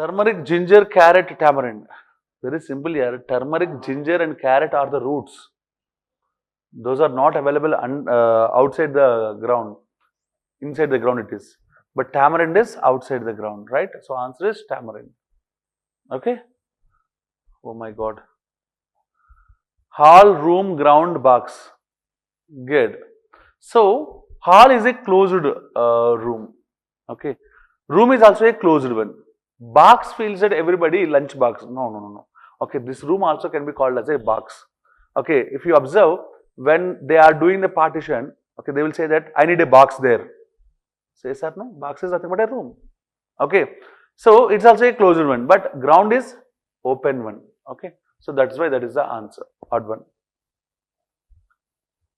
Turmeric, ginger, carrot, tamarind. Very simple here. Turmeric, ginger and carrot are the roots. Those are not available outside the ground. Inside the ground it is. But tamarind is outside the ground, right? So answer is tamarind. Okay? Oh my God. Hall, room, ground, box. Good. So hall is a closed room. Okay. Room is also a closed one. Box feels that everybody lunch box. No. Okay, this room also can be called as a box. Okay, if you observe, when they are doing the partition, okay, they will say that I need a box there. Say sir, no, box is nothing but a room. Okay, so it's also a closed one, but ground is open one. Okay, so that's why that is the answer. Odd one.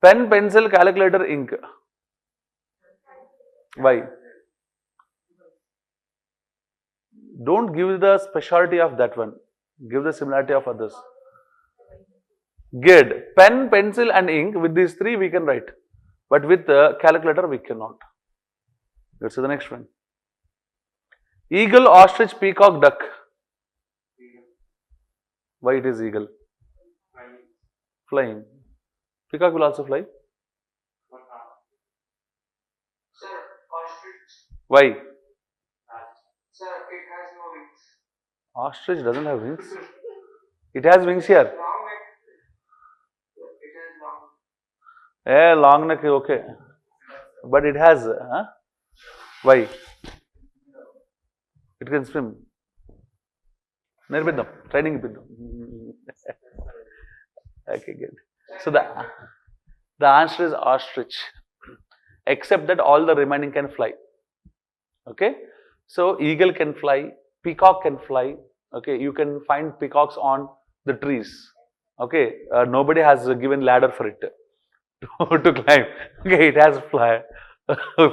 Pen, pencil, calculator, ink. Why? Don't give the specialty of that one. Give the similarity of others. Good. Pen, pencil and ink, with these three we can write. But with the calculator we cannot. Let's see the next one. Eagle, ostrich, peacock, duck. Why it is eagle? Flying. Peacock will also fly. Sir, ostrich. Why? Sir, it has no wings. Ostrich doesn't have wings. It has wings here. Long neck. It has long. Yeah, long neck, okay. But it has, huh? Why? It can swim. Nirbiddam, training ippidam. Okay, good. So the answer is ostrich. Except that all the remaining can fly. Okay. So eagle can fly, peacock can fly. Okay, you can find peacocks on the trees. Okay, nobody has given ladder for it to climb. Okay, it has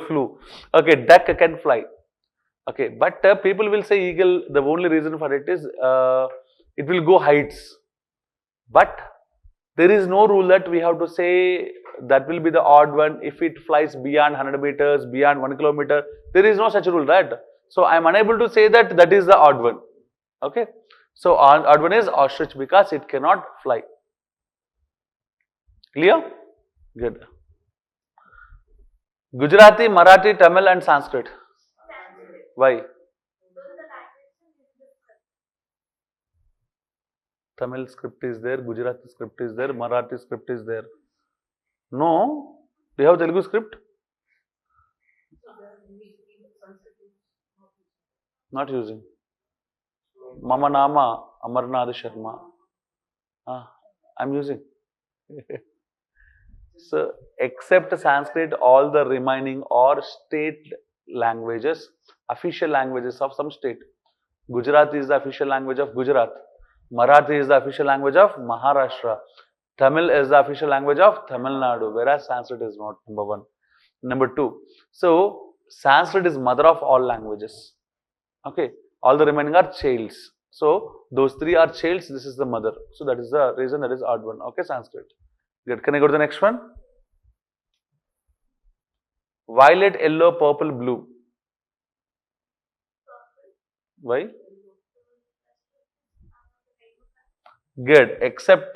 flew. Okay, duck can fly. Okay, but people will say eagle. The only reason for it is it will go heights. But there is no rule that we have to say that will be the odd one if it flies beyond 100 meters, beyond 1 kilometer. There is no such rule, right? So I am unable to say that that is the odd one. Okay. So odd one is ostrich because it cannot fly. Clear? Good. Gujarati, Marathi, Tamil and Sanskrit. Why? Tamil script is there, Gujarati script is there, Marathi script is there. No, do you have Telugu script? Not using. Mama Nama, AmarNadh Sharma. I'm using. So, except Sanskrit, all the remaining are state languages, official languages of some state. Gujarati is the official language of Gujarat. Marathi is the official language of Maharashtra. Tamil is the official language of Tamil Nadu, whereas Sanskrit is not, number one. Number two, so Sanskrit is mother of all languages. Okay, all the remaining are childs. So those three are childs, this is the mother. So that is the reason that is odd one. Okay, Sanskrit. Good. Can I go to the next one? Violet, yellow, purple, blue. Why? Good. Except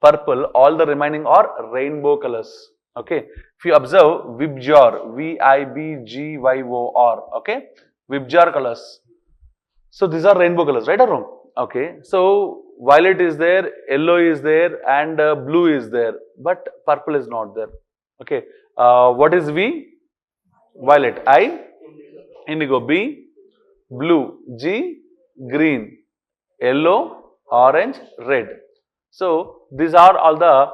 purple, all the remaining are rainbow colors. Okay. If you observe Vibgyor, Vibgyor, okay. Vibgyor colors. So these are rainbow colors, right or wrong? Okay. So violet is there, yellow is there, and blue is there, but purple is not there. Okay. What is V? Violet. I? Indigo. B? Blue. G? Green. Yellow, orange, red. So these are all the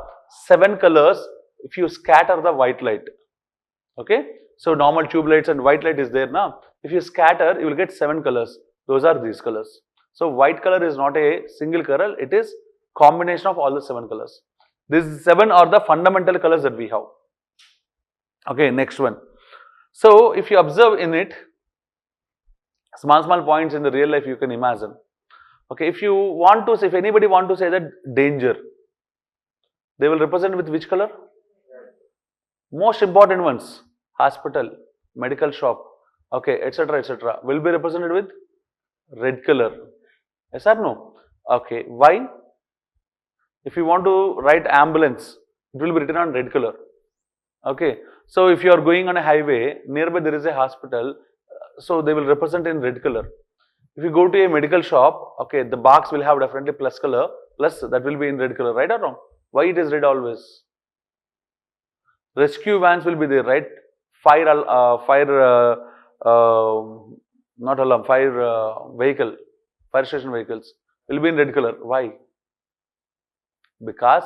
7 colors if you scatter the white light. Okay. So normal tube lights and white light is there now. If you scatter, you will get 7 colors. Those are these colors. So white color is not a single color, it is combination of all the 7 colors. These 7 are the fundamental colors that we have. Okay, next one. So if you observe in it, small points in the real life you can imagine. Okay, if you want to say, if anybody want to say that danger, they will represent with which color? Most important ones, hospital, medical shop, okay, etc., etc., will be represented with Red color. Yes or no? Okay. Why? If you want to write ambulance, it will be written on red color. Okay. So if you are going on a highway, nearby there is a hospital, so they will represent in red color. If you go to a medical shop, okay, the box will have definitely plus color, plus that will be in red color, right or wrong? Why it is red always? Rescue vans will be there, right? Not alarm, vehicle, fire station vehicles will be in red color. Why? Because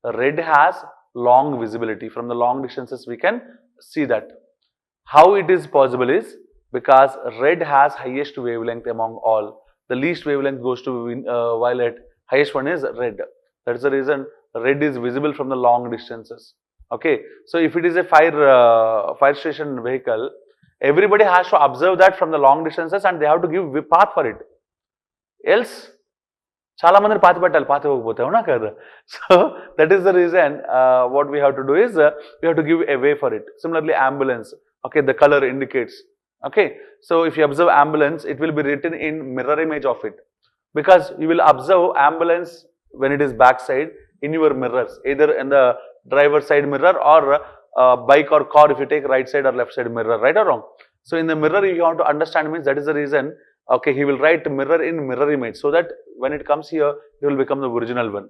red has long visibility. From the long distances we can see that. How it is possible is because red has highest wavelength among all. The least wavelength goes to violet. Highest one is red. That is the reason red is visible from the long distances. Okay. So if it is a fire station vehicle, everybody has to observe that from the long distances and they have to give path for it. Else, చాలా మందిని పాతి పెట్టాలి పాతి పోకపోతే అవునా కదా so that is the reason what we have to do is we have to give a way for it similarly ambulance okay the color indicates okay so if you observe ambulance it will be written in mirror image of it because you will observe ambulance when it is backside in your mirrors either in the driver side mirror or bike or car if you take right side or left side mirror right or wrong so in the mirror you have to understand means that is the reason okay he will write mirror in mirror image so that when it comes here it will become the original one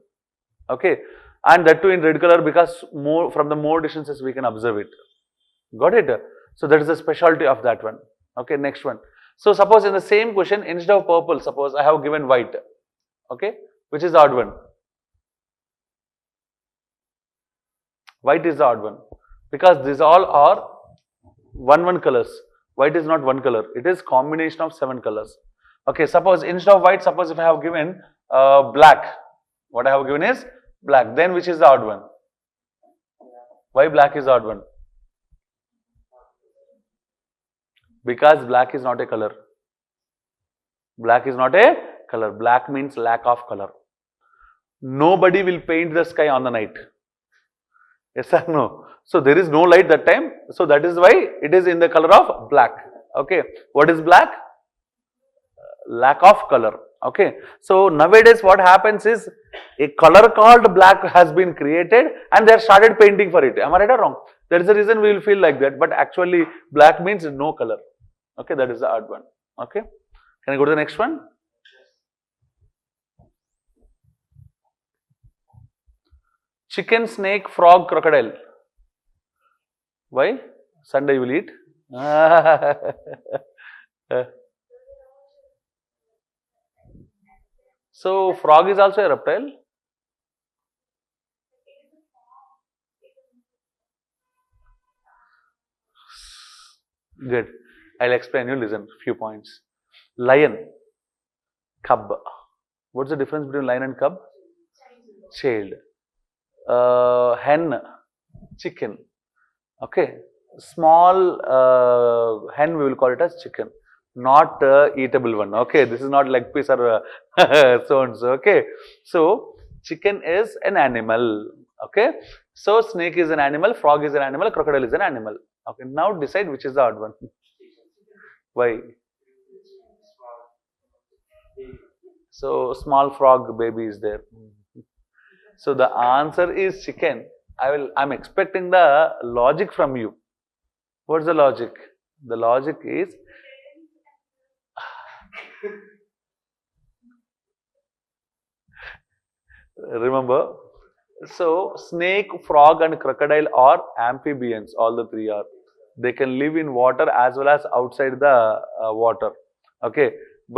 okay and that too in red color because more from the more distances we can observe it got it so that is the specialty of that one okay next one so suppose in the same question instead of purple suppose I have given white okay which is the odd one white is the odd one because these all are one colors white is not one color it is combination of 7 colors okay suppose instead of white suppose if I have given black what I have given is black then which is the odd one why black is the odd one because black is not a color black is not a color black means lack of color nobody will paint the sky on the night yes or no so there is no light that time so that is why it is in the color of black okay what is black lack of color okay so nowadays what happens is a color called black has been created and they have started painting for it am I right or wrong that is the reason we will feel like that but actually black means no color okay that is the odd one okay can I go to the next one chicken snake frog crocodile why Sunday you will eat so frog is also a reptile good I'll explain you listen few points lion cub what's the difference between lion and cub child hen chicken okay small hen we will call it as chicken not eatable one okay this is not leg piece or so and so okay so chicken is an animal okay so snake is an animal frog is an animal crocodile is an animal okay now decide which is the odd one why so small frog baby is there so the answer is chicken I'm expecting the logic from you what's the logic the logic is remember so snake frog and crocodile are amphibians all the three are they can live in water as well as outside the water okay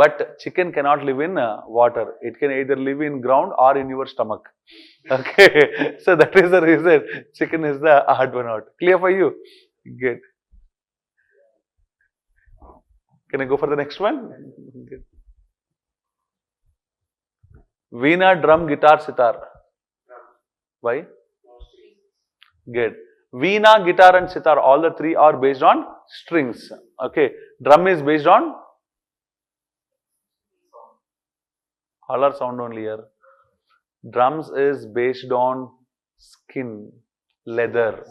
but chicken cannot live in water it can either live in ground or in your stomach okay so that is the reason chicken is the odd one out clear for you good can I go for the next one good. Veena drum guitar sitar why good Veena, guitar and sitar, all the three are based on strings. Okay. Drum is based on all are sound only here. Drums is based on skin, leather.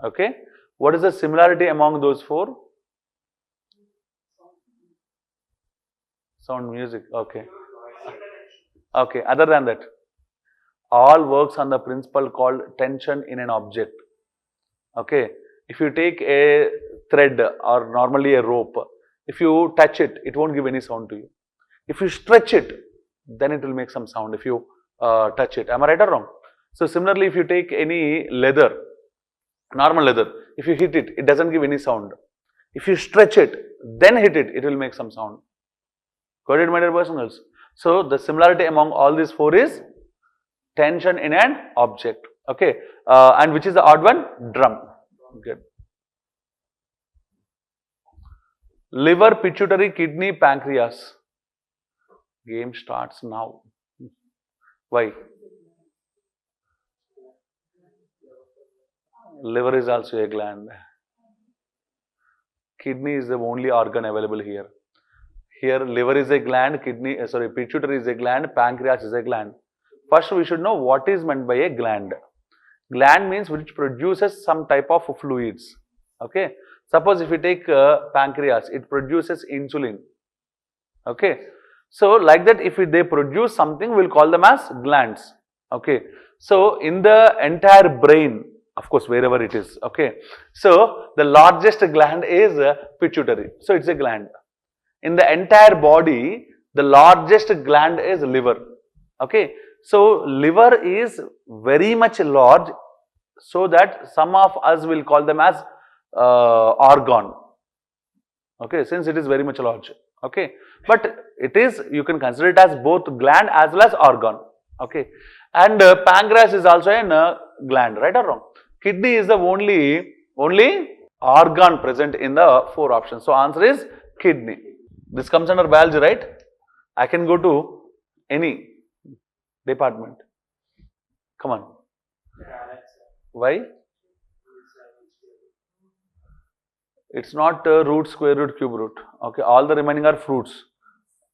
Okay. What is the similarity among those four? Sound, music. Okay. Okay. Other than that, all works on the principle called tension in an object. Okay. If you take a thread or normally a rope, if you touch it, it won't give any sound to you. If you stretch it, then it will make some sound if you touch it. Am I right or wrong? So similarly, if you take any leather, normal leather, if you hit it, it doesn't give any sound. If you stretch it, then hit it, it will make some sound. Got it, my dear personals? So the similarity among all these four is tension in an object. Okay. And which is the odd one? Drum. Good. Liver, pituitary, kidney, pancreas. Game starts now. Why? Liver is also a gland. Kidney is the only organ available here. Here, liver is a gland, pituitary is a gland, pancreas is a gland. First, we should know what is meant by a gland. Gland means which produces some type of fluids. Okay. Suppose if you take pancreas, it produces insulin. Okay. So, like that, if they produce something, we'll call them as glands. Okay. So, in the entire brain, of course, wherever it is. Okay. So, the largest gland is pituitary. So, it's a gland. In the entire body, the largest gland is liver. Okay. So, liver is very much large, so that some of us will call them as organ. Okay. Since it is very much large. Okay. But it is, you can consider it as both gland as well as organ. Okay. And pancreas is also a gland, right or wrong? Kidney is the only organ present in the four options. So, answer is kidney. This comes under biology, right? I can go to any department. Come on. Why? It's not root, square root, cube root. Okay, all the remaining are fruits.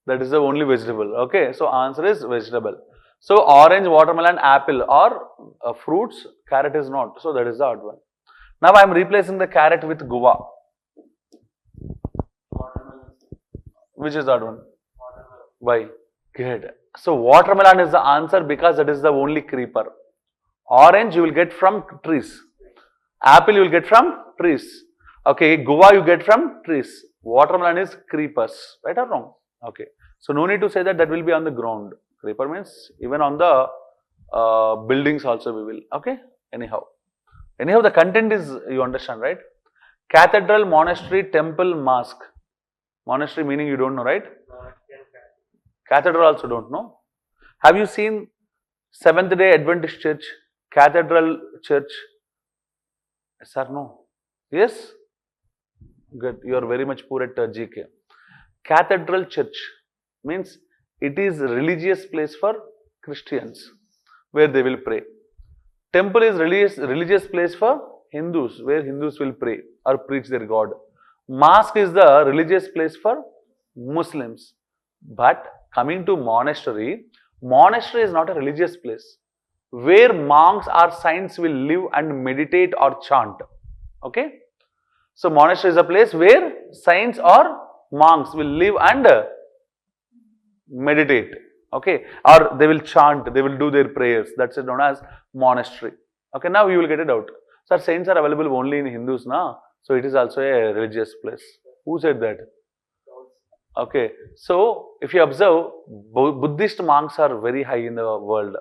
That is the only vegetable. Okay, so answer is vegetable. So orange, watermelon, apple are fruits. Carrot is not. So that is the odd one. Now I am replacing the carrot with guava. Which is the odd one? Why? Good. So watermelon is the answer because that is the only creeper. Orange you will get from trees. Apple you will get from trees. Okay, guava you get from trees. Watermelon is creepers. Right or wrong? Okay. So no need to say that will be on the ground. Creeper means even on the buildings also we will. Okay. Anyhow the content is, you understand, right? Cathedral, monastery, temple, mosque. Monastery meaning you don't know, right? Cathedral also don't know. Have you seen Seventh-day Adventist Church, Cathedral Church? Yes or no? Yes? Good. You are very much poor at GK. Cathedral Church means it is a religious place for Christians where they will pray. Temple is religious place for Hindus where Hindus will pray or preach their God. Mosque is the religious place for Muslims. But coming to monastery, monastery is not a religious place where monks or saints will live and meditate or chant. Okay. So monastery is a place where saints or monks will live and meditate. Okay. Or they will chant, they will do their prayers. That's known as monastery. Okay. Now you will get a doubt. Sir, saints are available only in Hindus, na? So it is also a religious place. Who said that? Okay. So if you observe, Buddhist monks are very high in the world.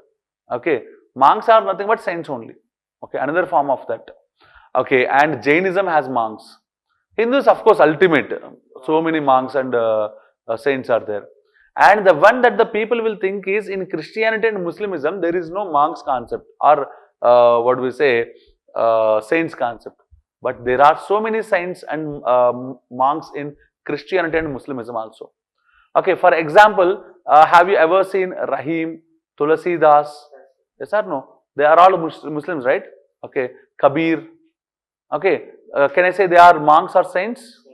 Okay. Monks are nothing but saints only. Okay. Another form of that. Okay. And Jainism has monks. Hindus, of course, ultimate. So many monks and saints are there. And the one that the people will think is in Christianity and Muslimism, there is no monks concept or what we say, saints concept. But there are so many saints and monks in Christianity and Muslimism also. Okay, for example, have you ever seen Rahim, Tulasidas? Yes or no? They are all Muslims, right? Okay, Kabir. Okay, can I say they are monks or saints?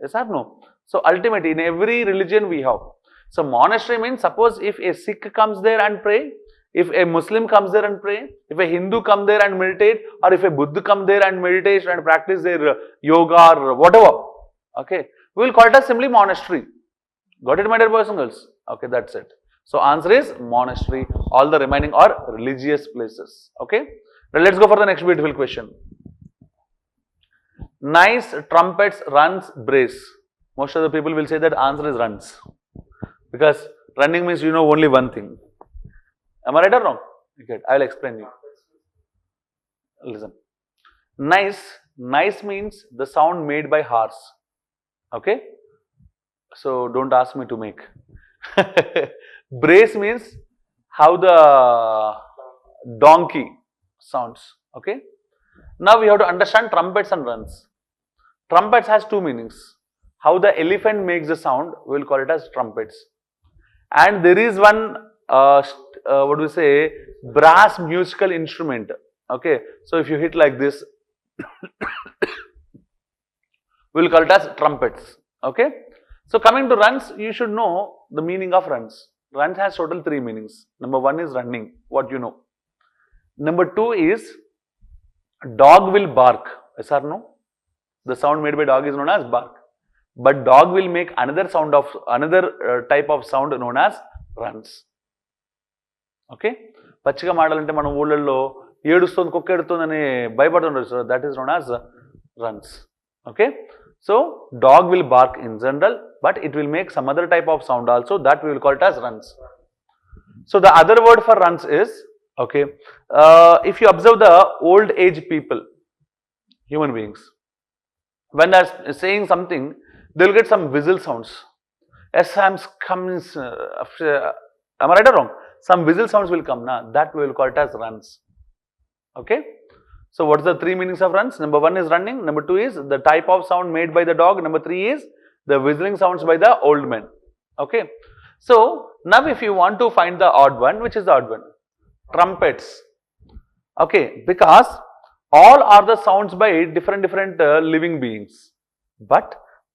Yes or no? So ultimately, in every religion we have. So monastery means, suppose if a Sikh comes there and pray, if a Muslim comes there and pray, if a Hindu come there and meditate, or if a Buddha come there and meditate and practice their yoga or whatever, okay, we will call it as simply monastery. Got it, my dear boys and girls? Okay, that's it. So answer is monastery. All the remaining are religious places. Okay. Now let's go for the next beautiful question. Nice trumpets, runs, brace. Most of the people will say that answer is runs. Because running means you know only one thing. Am I right or wrong? Okay, I will explain you. Listen. Nice means the sound made by horse. Okay. So don't ask me to make. Brace means how the donkey sounds. Okay. Now we have to understand trumpets and runs. Trumpets has two meanings. How the elephant makes the sound, we will call it as trumpets. And there is one, what do we say, brass musical instrument. Okay. So if you hit like this, we will call it as trumpets. Okay. So coming to runs, you should know the meaning of runs. Runs has total three meanings. Number one is running, what you know. Number two is dog will bark. Yes or no? The sound made by dog is known as bark. But dog will make another sound of another type of sound known as runs. Okay? పచ్చిగా మాడాలంటే మనం ఊళ్ళల్లో ఏడుస్తుంది కుక్క ఎడుతుందని భయపడుతుంటారు. So that is known as runs. Okay? So dog will bark in general, but it will make some other type of sound also, that we will call it as runs. So the other word for runs is, okay, if you observe the old age people, human beings, when they are saying something, they will get some whistle sounds. As comes, am I right or wrong? Some whistle sounds will come, that we will call it as runs. Okay. So what is the three meanings of runs? Number one is running. Number two is the type of sound made by the dog. Number three is the whistling sounds by the old men. Okay. So now if you want to find the odd one, which is the odd one? Trumpets. Okay. Because all are the sounds by different living beings. But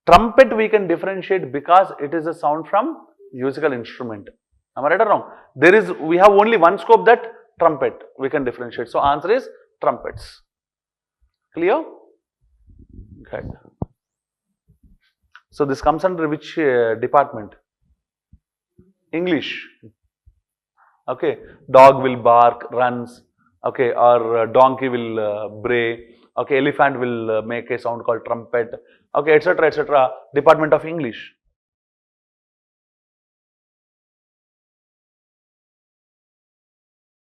trumpet we can differentiate because it is a sound from musical instrument. Am I right or wrong? We have only one scope, that trumpet we can differentiate. So answer is trumpets. Clear? Good. So this comes under which department? English. Okay. Dog will bark, runs. Okay. Or donkey will bray. Okay. Elephant will make a sound called trumpet. Okay, etc., etc. Department of English.